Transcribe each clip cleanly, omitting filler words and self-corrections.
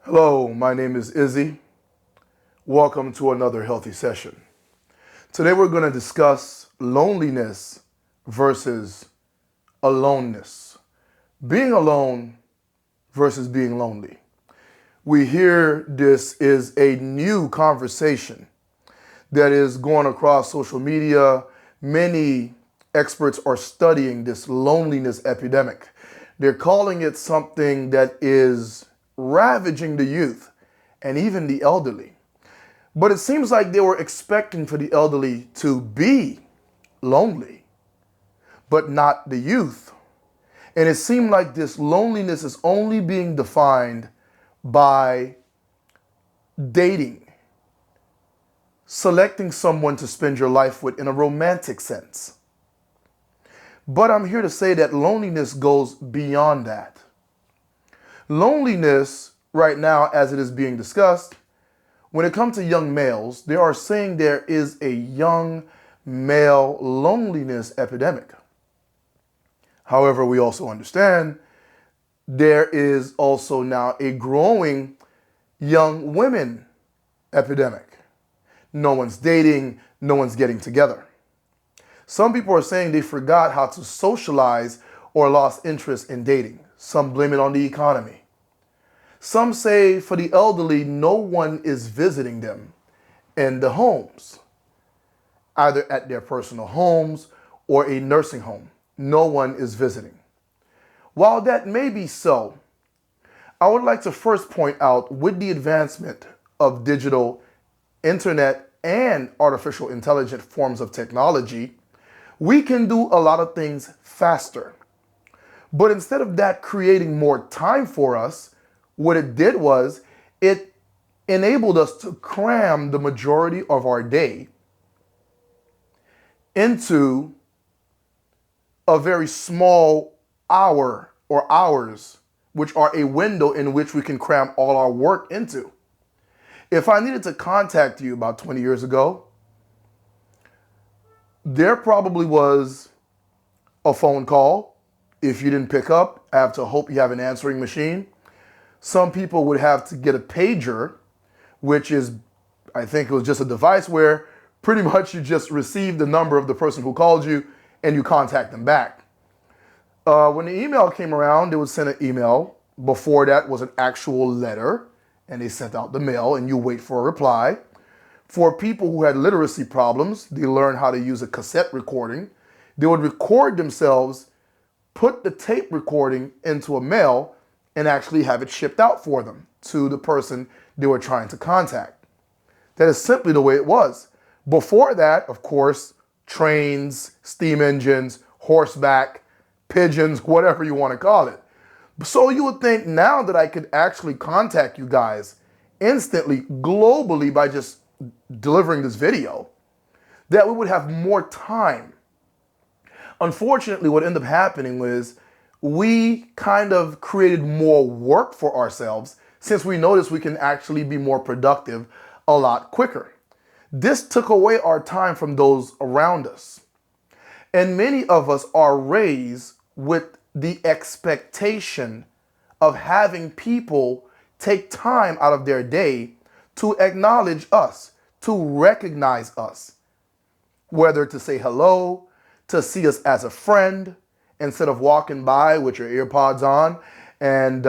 Hello, my name is Izzy. Welcome to another healthy session. Today we're going to discuss loneliness versus aloneness. Being alone versus being lonely. We hear this is a new conversation that is going across social media. Many experts are studying this loneliness epidemic. They're calling it something that is ravaging the youth and even the elderly. But it seems like they were expecting for the elderly to be lonely, but not the youth. And it seemed like this loneliness is only being defined by dating, selecting someone to spend your life with in a romantic sense. But I'm here to say that loneliness goes beyond that. Loneliness, right now, as it is being discussed, when it comes to young males, they are saying there is a young male loneliness epidemic. However, we also understand there is also now a growing young women epidemic. No one's dating, no one's getting together. Some people are saying they forgot how to socialize or lost interest in dating. Some blame it on the economy. Some say for the elderly, no one is visiting them in the homes, either at their personal homes or a nursing home. No one is visiting. While that may be so, I would like to first point out, with the advancement of digital, internet, and artificial intelligence forms of technology, we can do a lot of things faster. But instead of that creating more time for us, what it did was it enabled us to cram the majority of our day into a very small hour or hours, which are a window in which we can cram all our work into. If I needed to contact you about 20 years ago, there probably was a phone call. If you didn't pick up, I have to hope you have an answering machine. Some people would have to get a pager, which is, I think it was just a device where pretty much you just receive the number of the person who called you and you contact them back. When the email came around, they would send an email. Before that was an actual letter, and they sent out the mail and you wait for a reply. For people who had literacy problems, they learned how to use a cassette recording. They would record themselves, put the tape recording into a mail, and actually have it shipped out for them to the person they were trying to contact. That is simply the way it was. Before that, of course, trains, steam engines, horseback, pigeons, whatever you want to call it. So you would think now that I could actually contact you guys instantly, globally, by just delivering this video, that we would have more time. Unfortunately, what ended up happening was we kind of created more work for ourselves, since we noticed we can actually be more productive a lot quicker. This took away our time from those around us. And many of us are raised with the expectation of having people take time out of their day to acknowledge us, to recognize us, whether to say hello, to see us as a friend, instead of walking by with your earpods on and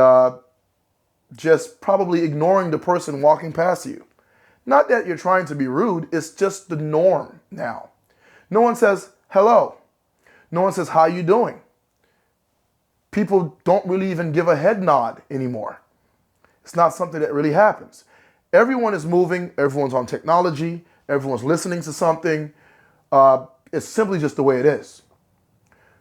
just probably ignoring the person walking past you. Not that you're trying to be rude, it's just the norm now. No one says hello. No one says, how you doing? People don't really even give a head nod anymore. It's not something that really happens. Everyone is moving, everyone's on technology, everyone's listening to something. It's simply just the way it is.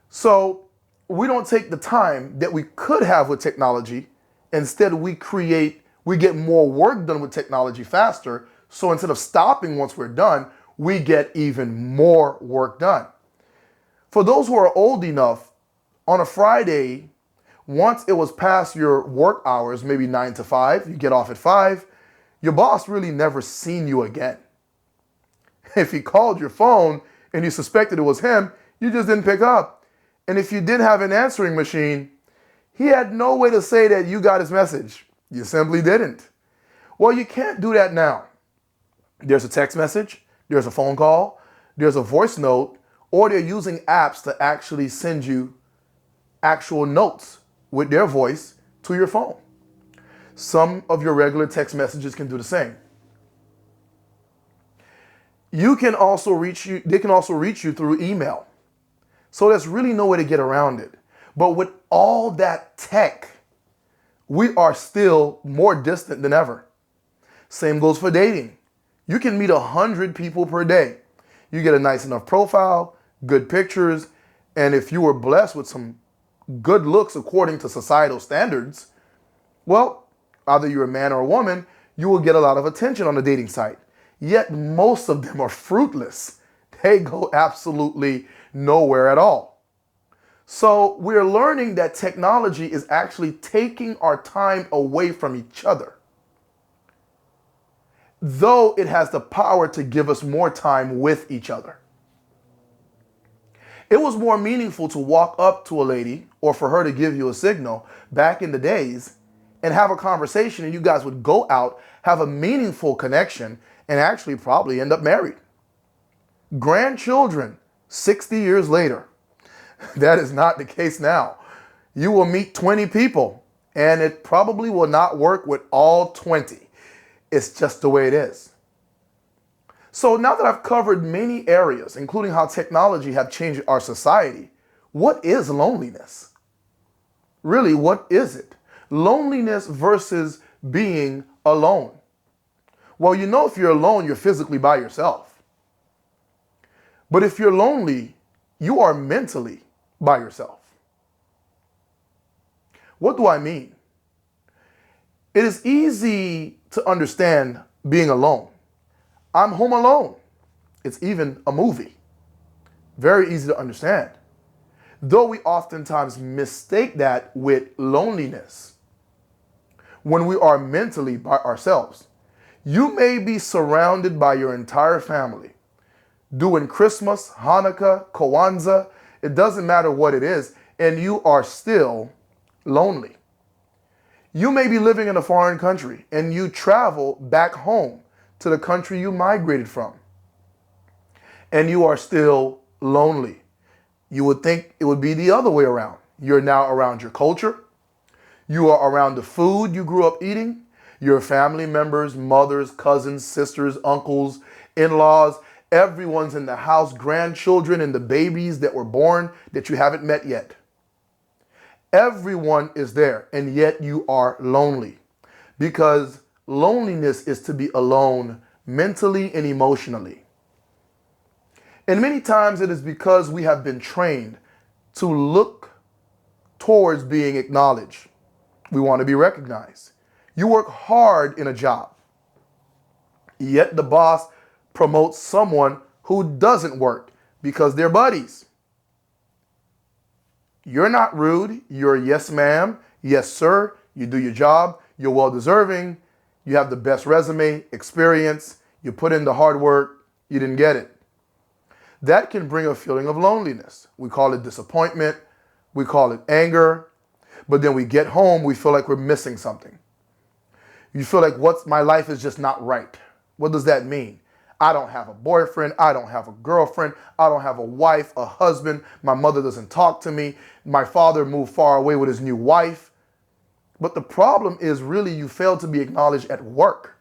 So we don't take the time that we could have with technology. Instead, we get more work done with technology faster. So instead of stopping once we're done, we get even more work done. For those who are old enough, on a Friday, once it was past your work hours, maybe 9 to 5, you get off at 5, your boss really never seen you again. If he called your phone and you suspected it was him, you just didn't pick up. And if you did have an answering machine, he had no way to say that you got his message. You simply didn't. Well, you can't do that now. There's a text message, there's a phone call, there's a voice note, or they're using apps to actually send you actual notes with their voice to your phone. Some of your regular text messages can do the same. They can also reach you through email. So there's really no way to get around it. But with all that tech, we are still more distant than ever. Same goes for dating. You can meet 100 people per day. You get a nice enough profile, good pictures, and if you were blessed with some good looks according to societal standards, well, either you're a man or a woman, you will get a lot of attention on the dating site. Yet most of them are fruitless. They go absolutely nowhere at all. So we're learning that technology is actually taking our time away from each other, though it has the power to give us more time with each other. It was more meaningful to walk up to a lady or for her to give you a signal back in the days and have a conversation, and you guys would go out, have a meaningful connection, and actually probably end up married. Grandchildren, 60 years later. That is not the case now. You will meet 20 people, and it probably will not work with all 20. It's just the way it is. So now that I've covered many areas, including how technology have changed our society, what is loneliness? Really, what is it? Loneliness versus being alone. Well, you know, if you're alone, you're physically by yourself. But if you're lonely, you are mentally by yourself. What do I mean? It is easy to understand being alone. I'm home alone. It's even a movie. Very easy to understand. Though we oftentimes mistake that with loneliness when we are mentally by ourselves. You may be surrounded by your entire family, doing Christmas, Hanukkah, Kwanzaa, it doesn't matter what it is, and you are still lonely. You may be living in a foreign country and you travel back home to the country you migrated from, and you are still lonely. You would think it would be the other way around. You're now around your culture. You are around the food you grew up eating, your family members, mothers, cousins, sisters, uncles, in-laws, everyone's in the house, grandchildren and the babies that were born that you haven't met yet. Everyone is there, and yet you are lonely, because loneliness is to be alone mentally and emotionally. And many times it is because we have been trained to look towards being acknowledged. We want to be recognized. You work hard in a job, yet the boss promotes someone who doesn't work because they're buddies. You're not rude. You're yes, ma'am. Yes, sir. You do your job. You're well deserving. You have the best resume, experience. You put in the hard work. You didn't get it. That can bring a feeling of loneliness. We call it disappointment. We call it anger. But then we get home, we feel like we're missing something. You feel like my life is just not right. What does that mean? I don't have a boyfriend. I don't have a girlfriend. I don't have a wife, a husband. My mother doesn't talk to me. My father moved far away with his new wife. But the problem is really you fail to be acknowledged at work.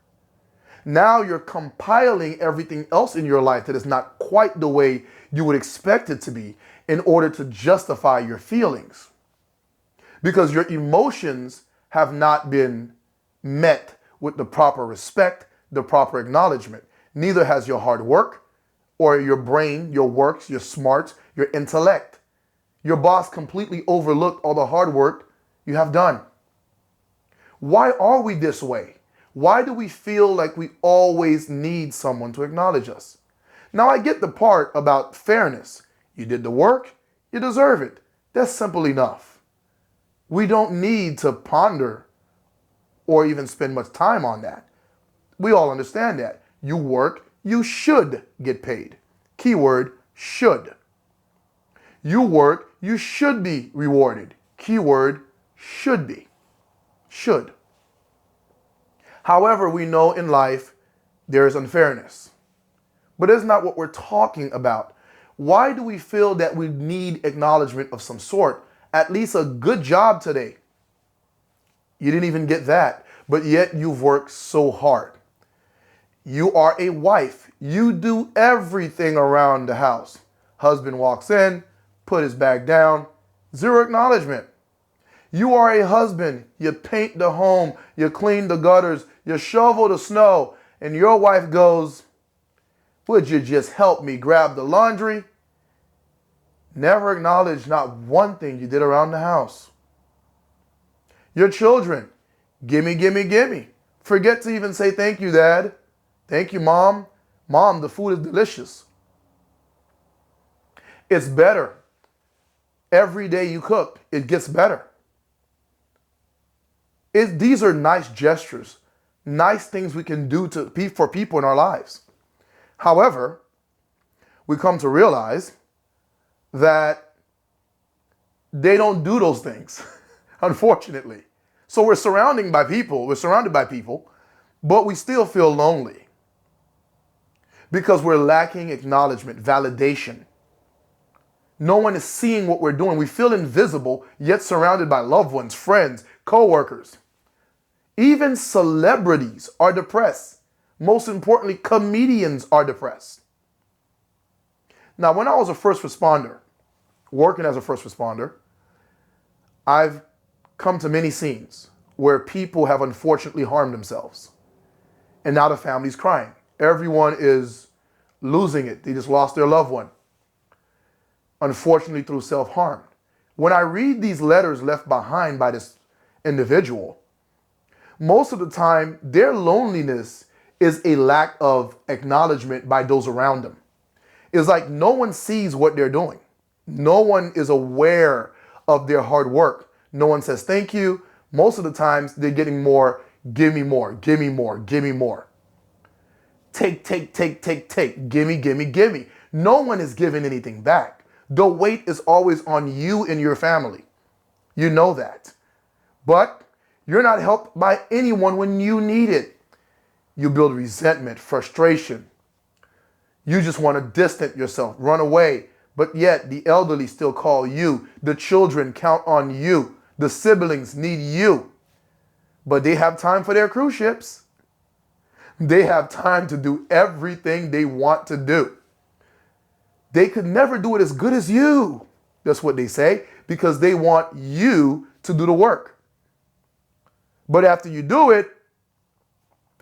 Now you're compiling everything else in your life that is not quite the way you would expect it to be in order to justify your feelings. Because your emotions have not been met with the proper respect, the proper acknowledgement. Neither has your hard work or your brain, your works, your smarts, your intellect. Your boss completely overlooked all the hard work you have done. Why are we this way? Why do we feel like we always need someone to acknowledge us? Now, I get the part about fairness. You did the work, you deserve it. That's simple enough. We don't need to ponder or even spend much time on that. We all understand that. You work, you should get paid. Keyword, should. You work, you should be rewarded. Keyword, should be. Should. However, we know in life there is unfairness. But it's not what we're talking about. Why do we feel that we need acknowledgement of some sort? At least a good job today. You didn't even get that, but yet you've worked so hard. You are a wife. You do everything around the house. Husband walks in, put his bag down, zero acknowledgement. You are a husband. You paint the home, you clean the gutters, you shovel the snow, and your wife goes, would you just help me grab the laundry? Never acknowledge not one thing you did around the house. Your children, gimme, gimme, gimme. Forget to even say thank you, Dad. Thank you, Mom. Mom, the food is delicious. It's better. Every day you cook, it gets better. These are nice gestures, nice things we can do for people in our lives. However, we come to realize that they don't do those things, unfortunately. So we're surrounded by people, but we still feel lonely because we're lacking acknowledgement, validation. No one is seeing what we're doing. We feel invisible, yet surrounded by loved ones, friends, co-workers. Even celebrities are depressed. Most importantly, comedians are depressed. Now, when I was a first responder, working as a first responder, I've come to many scenes where people have unfortunately harmed themselves. And now the family's crying. Everyone is losing it. They just lost their loved one, unfortunately through self-harm. When I read these letters left behind by this individual, most of the time, their loneliness is a lack of acknowledgement by those around them. It's like no one sees what they're doing. No one is aware of their hard work. No one says thank you. Most of the times, they're getting more, give me more, give me more, give me more. Take, gimme, gimme, gimme. No one is giving anything back. The weight is always on you and your family. You know that. But you're not helped by anyone when you need it. You build resentment, frustration. You just want to distance yourself, run away. But yet the elderly still call you. The children count on you. The siblings need you. But they have time for their cruise ships. They have time to do everything they want to do. They could never do it as good as you. That's what they say, because they want you to do the work. But after you do it,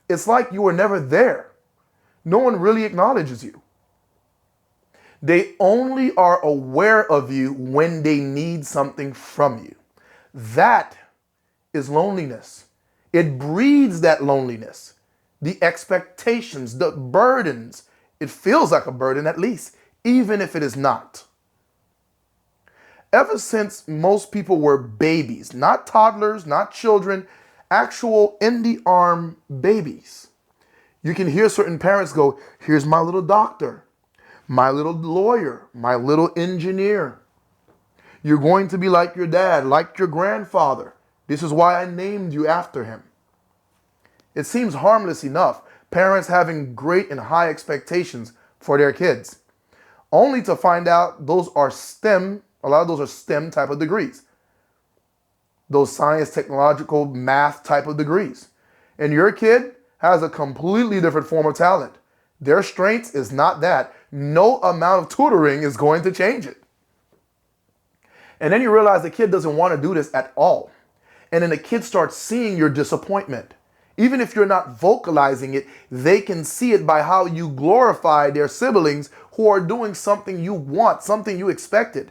it's like you were never there. No one really acknowledges you. They only are aware of you when they need something from you. That is loneliness. It breeds that loneliness. The expectations, the burdens. It feels like a burden at least, even if it is not. Ever since most people were babies, not toddlers, not children, actual in the arm babies, you can hear certain parents go, here's my little doctor, my little lawyer, my little engineer. You're going to be like your dad, like your grandfather. This is why I named you after him. It seems harmless enough, parents having great and high expectations for their kids, only to find out those are STEM, a lot of those are STEM type of degrees. Those science, technological, math type of degrees. And your kid has a completely different form of talent. Their strength is not that. No amount of tutoring is going to change it. And then you realize the kid doesn't want to do this at all. And then the kid starts seeing your disappointment. Even if you're not vocalizing it, they can see it by how you glorify their siblings who are doing something you want, something you expected.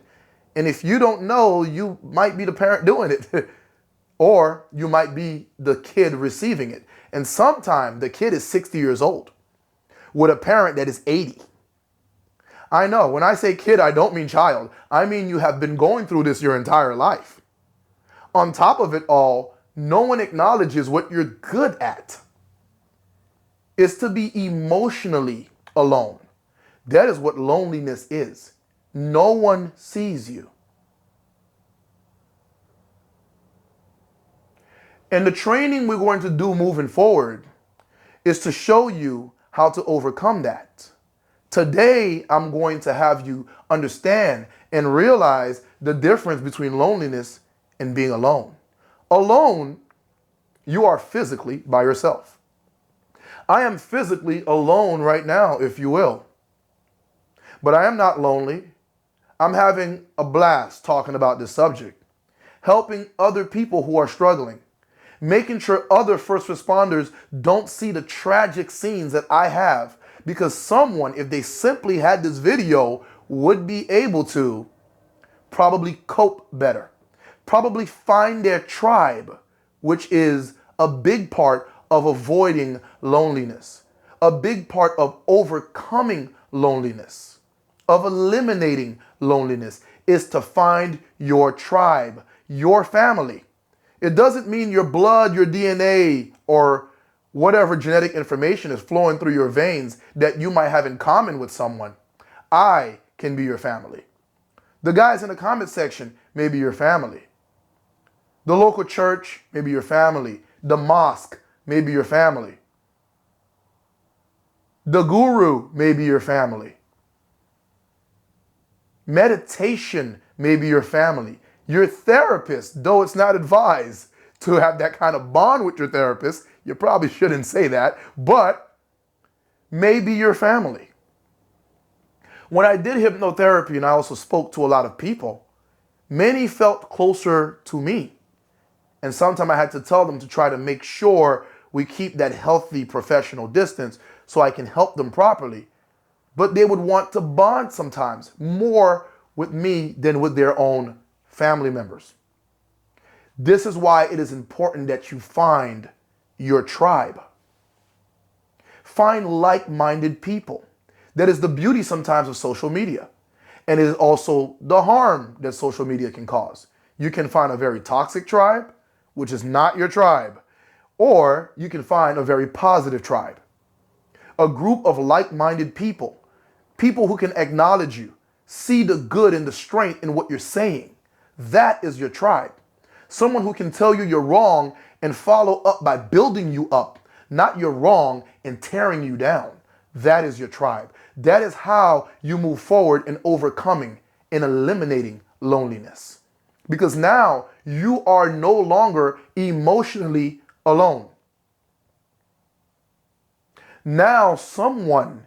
And if you don't know, you might be the parent doing it. Or you might be the kid receiving it. And sometimes the kid is 60 years old with a parent that is 80. I know, when I say kid, I don't mean child. I mean you have been going through this your entire life. On top of it all, no one acknowledges what you're good at. It's to be emotionally alone. That is what loneliness is. No one sees you. And the training we're going to do moving forward is to show you how to overcome that. Today, I'm going to have you understand and realize the difference between loneliness and being alone. Alone, you are physically by yourself. I am physically alone right now, if you will. But I am not lonely. I'm having a blast talking about this subject, helping other people who are struggling, making sure other first responders don't see the tragic scenes that I have, because someone, if they simply had this video, would be able to probably cope better, probably find their tribe, which is a big part of avoiding loneliness, a big part of overcoming loneliness, of eliminating loneliness, is to find your tribe, your family. It doesn't mean your blood, your DNA, or whatever genetic information is flowing through your veins that you might have in common with someone. I can be your family. The guys in the comment section may be your family. The local church may be your family. The mosque may be your family. The guru may be your family. Meditation may be your family. Your therapist, though it's not advised to have that kind of bond with your therapist, you probably shouldn't say that, but may be your family. When I did hypnotherapy and I also spoke to a lot of people, many felt closer to me. And sometimes I had to tell them to try to make sure we keep that healthy professional distance so I can help them properly. But they would want to bond sometimes more with me than with their own family members. This is why it is important that you find your tribe. Find like-minded people. That is the beauty sometimes of social media. And it is also the harm that social media can cause. You can find a very toxic tribe, which is not your tribe, or you can find a very positive tribe. A group of like-minded people, people who can acknowledge you, see the good and the strength in what you're saying. That is your tribe. Someone who can tell you you're wrong and follow up by building you up, not you're wrong and tearing you down. That is your tribe. That is how you move forward in overcoming and eliminating loneliness. Because now you are no longer emotionally alone. Now someone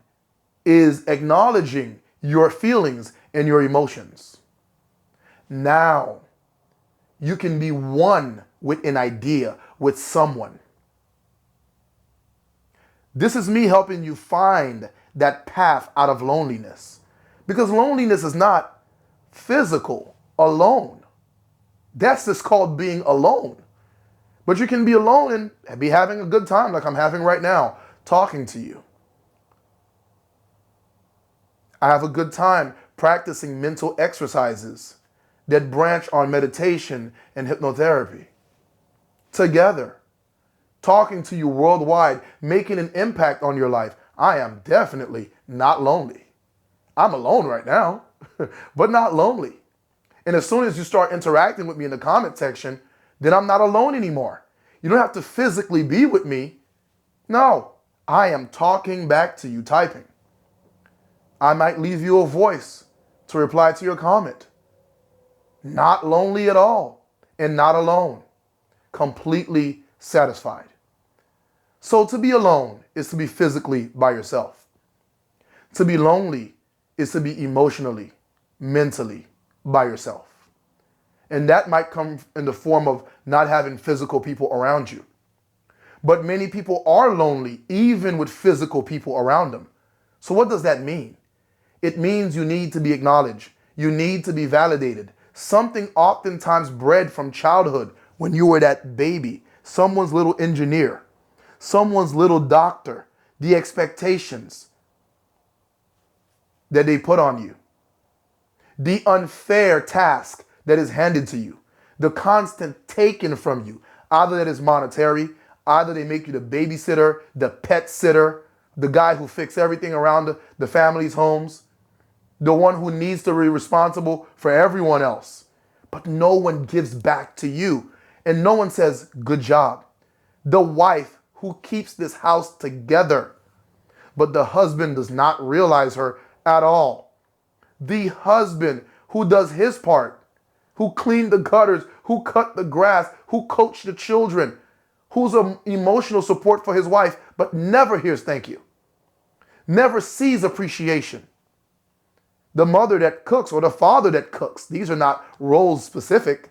is acknowledging your feelings and your emotions. Now you can be one with an idea, with someone. This is me helping you find that path out of loneliness. Because loneliness is not physical alone. That's just called being alone. But you can be alone and be having a good time like I'm having right now, talking to you. I have a good time practicing mental exercises that branch on meditation and hypnotherapy. Together, talking to you worldwide, making an impact on your life. I am definitely not lonely. I'm alone right now, but not lonely. And as soon as you start interacting with me in the comment section, then I'm not alone anymore. You don't have to physically be with me. No, I am talking back to you, typing. I might leave you a voice to reply to your comment. Not lonely at all and not alone. Completely satisfied. So to be alone is to be physically by yourself. To be lonely is to be emotionally, mentally by yourself. And that might come in the form of not having physical people around you. But many people are lonely even with physical people around them. So what does that mean? It means you need to be acknowledged. You need to be validated. Something oftentimes bred from childhood when you were that baby, someone's little engineer, someone's little doctor, the expectations that they put on you, the unfair task that is handed to you, the constant taken from you, either that is monetary, either they make you the babysitter, the pet sitter, the guy who fixes everything around the family's homes, the one who needs to be responsible for everyone else. But no one gives back to you. And no one says, good job. The wife who keeps this house together, but the husband does not realize her at all. The husband who does his part, who cleaned the gutters, who cut the grass, who coached the children, who's an emotional support for his wife, but never hears thank you, never sees appreciation. The mother that cooks or the father that cooks, these are not role specific.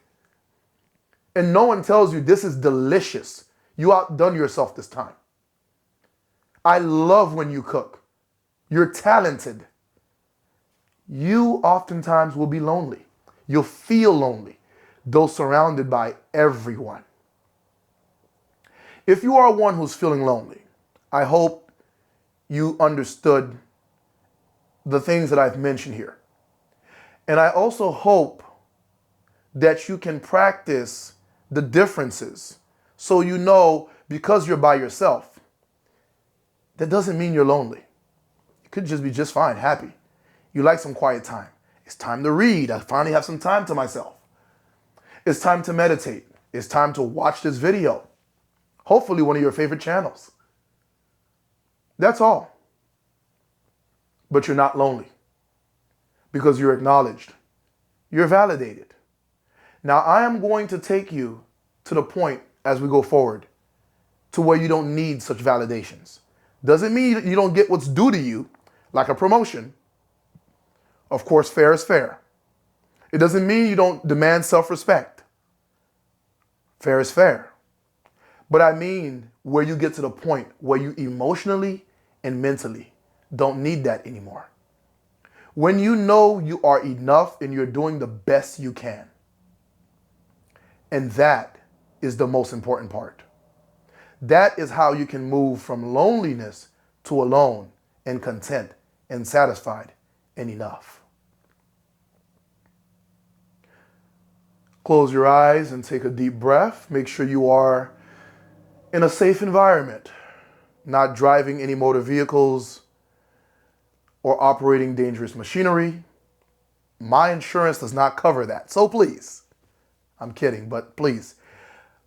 And no one tells you this is delicious. You outdone yourself this time. I love when you cook. You're talented. You oftentimes will be lonely. You'll feel lonely, though surrounded by everyone. If you are one who's feeling lonely, I hope you understood the things that I've mentioned here. And I also hope that you can practice the differences so you know, because you're by yourself, that doesn't mean you're lonely. You could just be just fine, happy. You like some quiet time. It's time to read. I finally have some time to myself. It's time to meditate. It's time to watch this video. Hopefully one of your favorite channels. That's all. But you're not lonely because you're acknowledged. You're validated. Now I am going to take you to the point as we go forward to where you don't need such validations. Doesn't mean you don't get what's due to you, like a promotion. Of course, fair is fair. It doesn't mean you don't demand self-respect. Fair is fair. But I mean where you get to the point where you emotionally and mentally don't need that anymore. When you know you are enough and you're doing the best you can. And that is the most important part. That is how you can move from loneliness to alone and content and satisfied and enough. Close your eyes and take a deep breath. Make sure you are in a safe environment, not driving any motor vehicles or operating dangerous machinery. My insurance does not cover that. So please, I'm kidding, but please,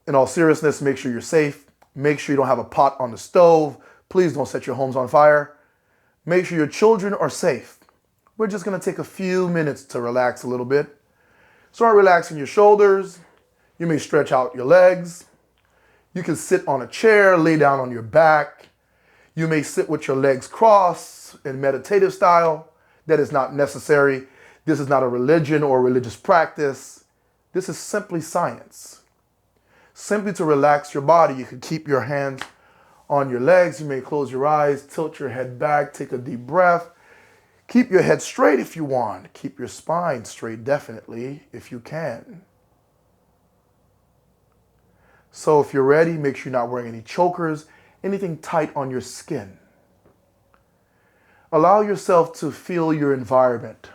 in all seriousness, make sure you're safe. Make sure you don't have a pot on the stove. Please don't set your homes on fire. Make sure your children are safe. We're just going to take a few minutes to relax a little bit. Start relaxing your shoulders. You may stretch out your legs. You can sit on a chair, lay down on your back. You may sit with your legs crossed in meditative style. That is not necessary. This is not a religion or religious practice. This is simply science. Simply to relax your body, you can keep your hands on your legs. You may close your eyes, tilt your head back, take a deep breath. Keep your head straight if you want. Keep your spine straight, definitely, if you can. So if you're ready, make sure you're not wearing any chokers, anything tight on your skin. Allow yourself to feel your environment.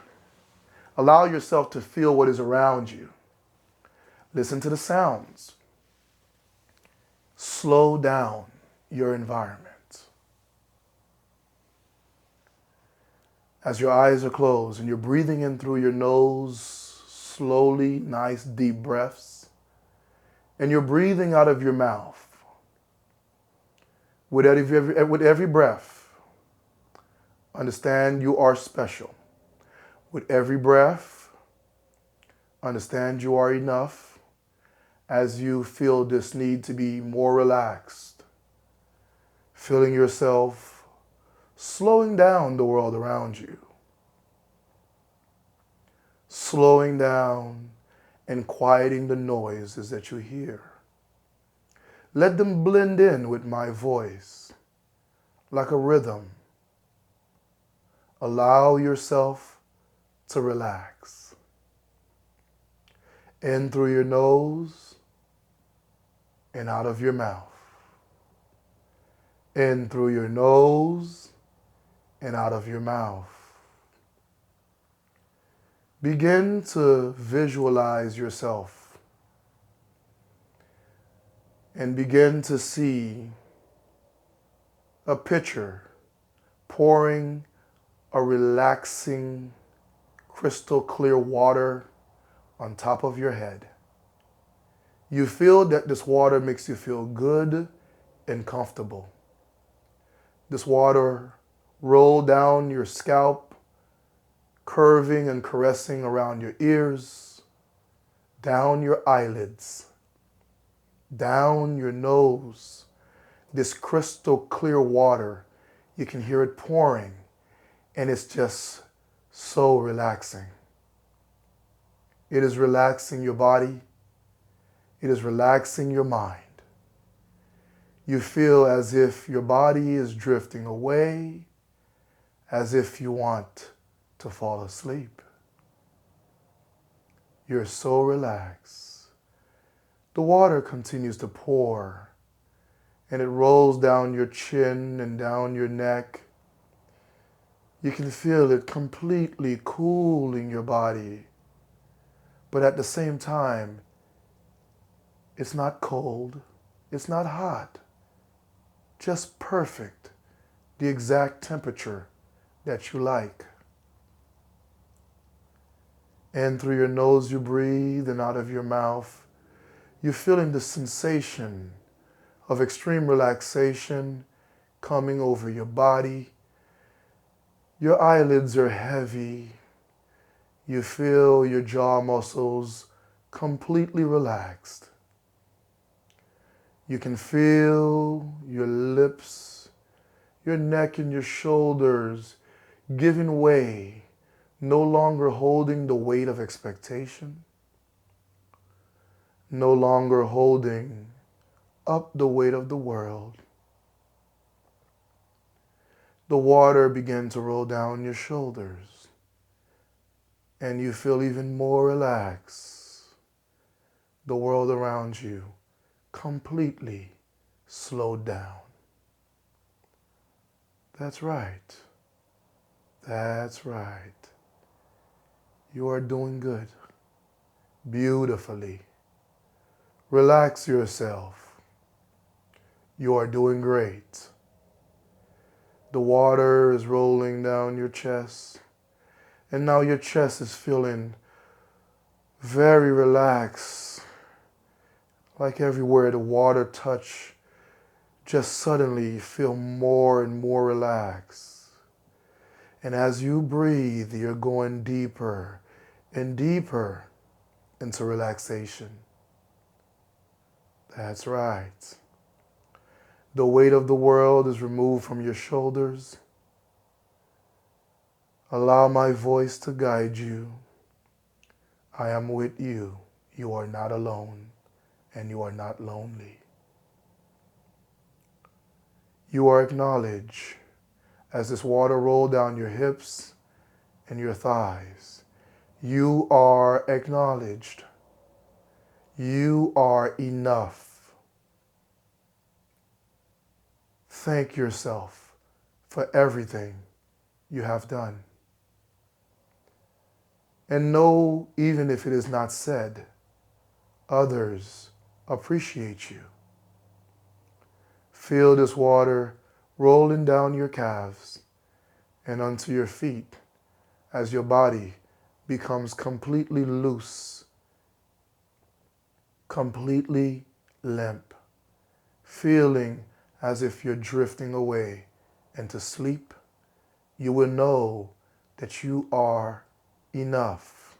Allow yourself to feel what is around you. Listen to the sounds. Slow down your environment. As your eyes are closed and you're breathing in through your nose, slowly, nice deep breaths, and you're breathing out of your mouth. With every breath, understand you are special. With every breath, understand you are enough as you feel this need to be more relaxed, feeling yourself slowing down the world around you. Slowing down and quieting the noises that you hear. Let them blend in with my voice like a rhythm. Allow yourself to relax. In through your nose and out of your mouth. In through your nose and out of your mouth. Begin to visualize yourself and begin to see a pitcher pouring a relaxing, crystal clear water on top of your head. You feel that this water makes you feel good and comfortable. This water rolled down your scalp, curving and caressing around your ears, down your eyelids, down your nose. This crystal clear water, you can hear it pouring, and it's just so relaxing. It is relaxing your body. It is relaxing your mind. You feel as if your body is drifting away, as if you want to fall asleep. You're so relaxed. The water continues to pour, and it rolls down your chin and down your neck. You can feel it completely cooling your body, but at the same time, it's not cold, it's not hot, just perfect, the exact temperature that you like. In through your nose you breathe, and out of your mouth, you're feeling the sensation of extreme relaxation coming over your body. Your eyelids are heavy. You feel your jaw muscles completely relaxed. You can feel your lips, your neck and your shoulders giving way, no longer holding the weight of expectation, no longer holding up the weight of the world. The water began to roll down your shoulders, and you feel even more relaxed. The world around you completely slowed down. That's right. That's right. You are doing good. Beautifully. Relax yourself. You are doing great. The water is rolling down your chest, and now your chest is feeling very relaxed. Like everywhere the water touch, just suddenly you feel more and more relaxed. And as you breathe, you're going deeper and deeper into relaxation. That's right. The weight of the world is removed from your shoulders. Allow my voice to guide you. I am with you. You are not alone, and you are not lonely. You are acknowledged as this water rolls down your hips and your thighs. You are acknowledged. You are enough. Thank yourself for everything you have done. And know, even if it is not said, others appreciate you. Feel this water rolling down your calves and onto your feet as your body becomes completely loose, completely limp, feeling as if you're drifting away into sleep. You will know that you are enough.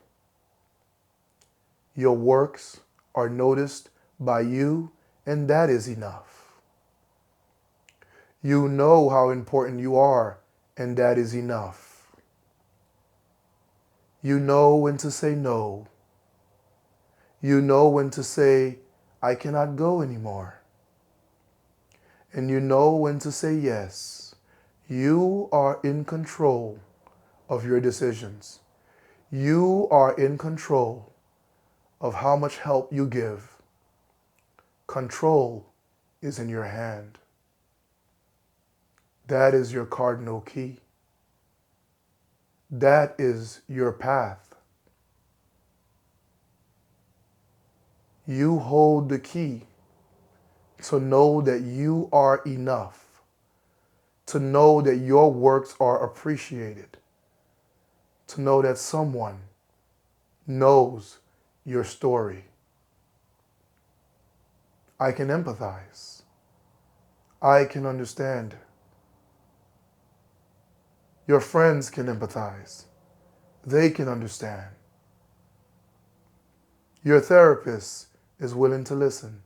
Your works are noticed by you, and that is enough. You know how important you are, and that is enough. You know when to say no. You know when to say, I cannot go anymore. And you know when to say yes. You are in control of your decisions. You are in control of how much help you give. Control is in your hand. That is your cardinal key. That is your path. You hold the key to know that you are enough, to know that your works are appreciated, to know that someone knows your story. I can empathize. I can understand. Your friends can empathize. They can understand. Your therapist is willing to listen.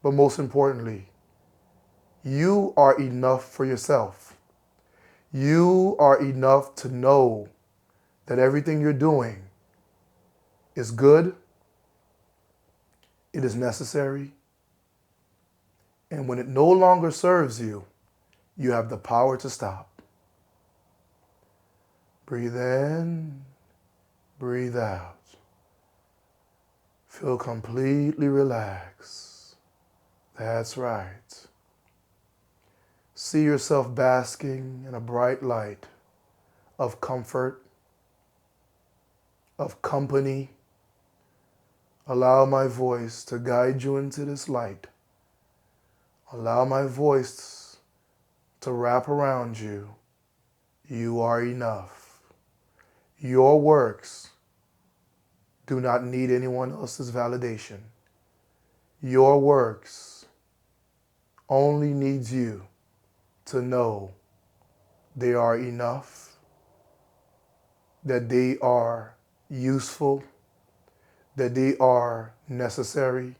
But most importantly, you are enough for yourself. You are enough to know that everything you're doing is good, it is necessary, and when it no longer serves you, you have the power to stop. Breathe in, breathe out. Feel completely relaxed. That's right. See yourself basking in a bright light of comfort, of company. Allow my voice to guide you into this light. Allow my voice to wrap around you. You are enough. Your works do not need anyone else's validation. Your works only needs you to know they are enough, that they are useful, that they are necessary,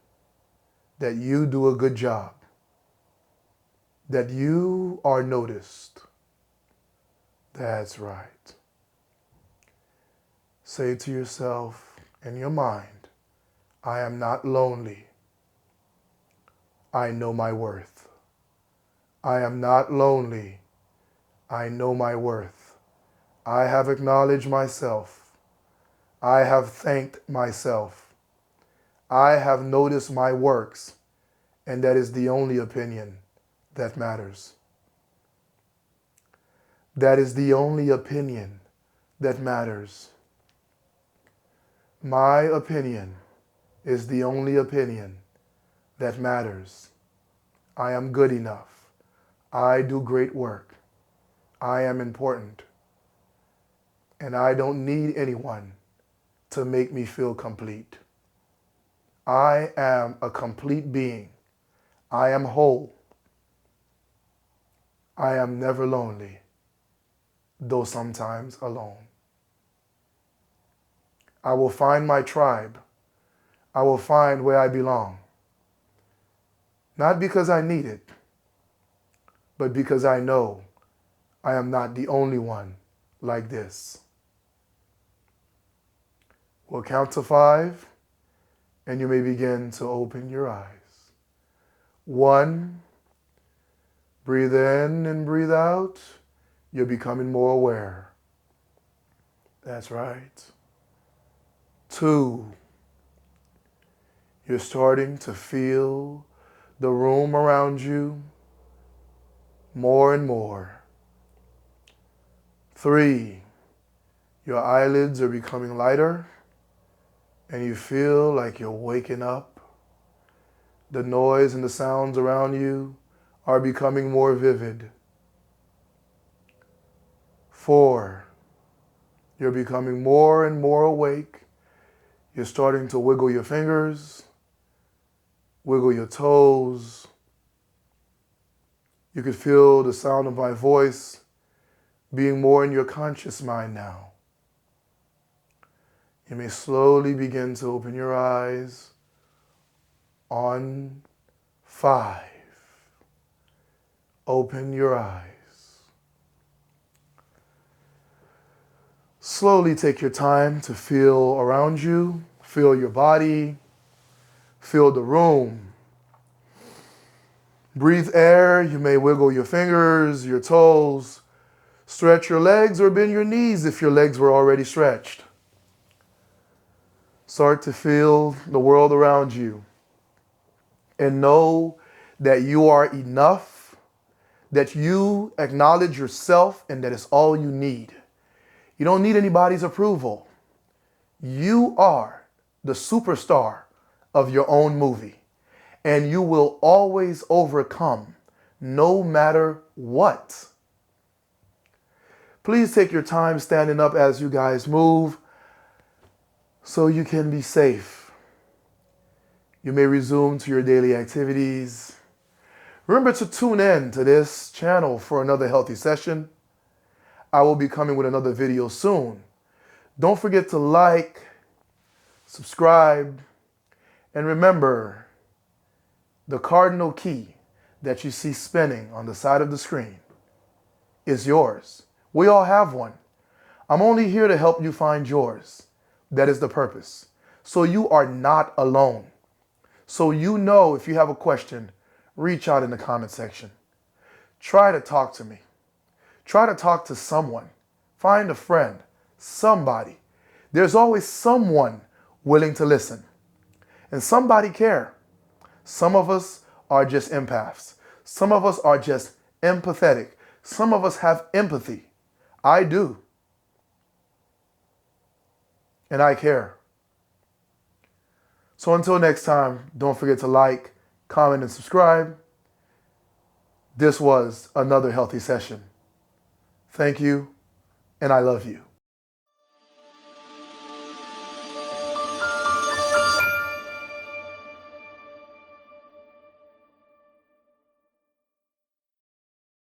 that you do a good job, that you are noticed. That's right. Say to yourself in your mind, I am not lonely. I know my worth. I am not lonely. I know my worth. I have acknowledged myself. I have thanked myself. I have noticed my works, and that is the only opinion that matters. That is the only opinion that matters. My opinion is the only opinion that matters. I am good enough. I do great work. I am important. And I don't need anyone to make me feel complete. I am a complete being. I am whole. I am never lonely, though sometimes alone. I will find my tribe. I will find where I belong. Not because I need it, but because I know I am not the only one like this. We'll count to 5, and you may begin to open your eyes. 1, breathe in and breathe out. You're becoming more aware. That's right. 2, you're starting to feel the room around you more and more. 3, your eyelids are becoming lighter and you feel like you're waking up. The noise and the sounds around you are becoming more vivid. 4, you're becoming more and more awake. You're starting to wiggle your fingers, wiggle your toes. You could feel the sound of my voice being more in your conscious mind now. You may slowly begin to open your eyes on 5. Open your eyes. Slowly take your time to feel around you, feel your body, feel the room. Breathe air. You may wiggle your fingers, your toes, stretch your legs or bend your knees if your legs were already stretched. Start to feel the world around you and know that you are enough, that you acknowledge yourself, and that is all you need. You don't need anybody's approval. You are the superstar of your own movie, and you will always overcome no matter what. Please take your time standing up as you guys move so you can be safe. You may resume to your daily activities. Remember to tune in to this channel for another healthy session. I will be coming with another video soon. Don't forget to like, subscribe, and remember the cardinal key that you see spinning on the side of the screen is yours. We all have one. I'm only here to help you find yours. That is the purpose. So you are not alone. So you know if you have a question, reach out in the comment section. Try to talk to me. Try to talk to someone. Find a friend, somebody. There's always someone willing to listen. And somebody care. Some of us are just empaths. Some of us are just empathetic. Some of us have empathy. I do. And I care. So until next time, don't forget to like, comment, and subscribe. This was another healthy session. Thank you, and I love you.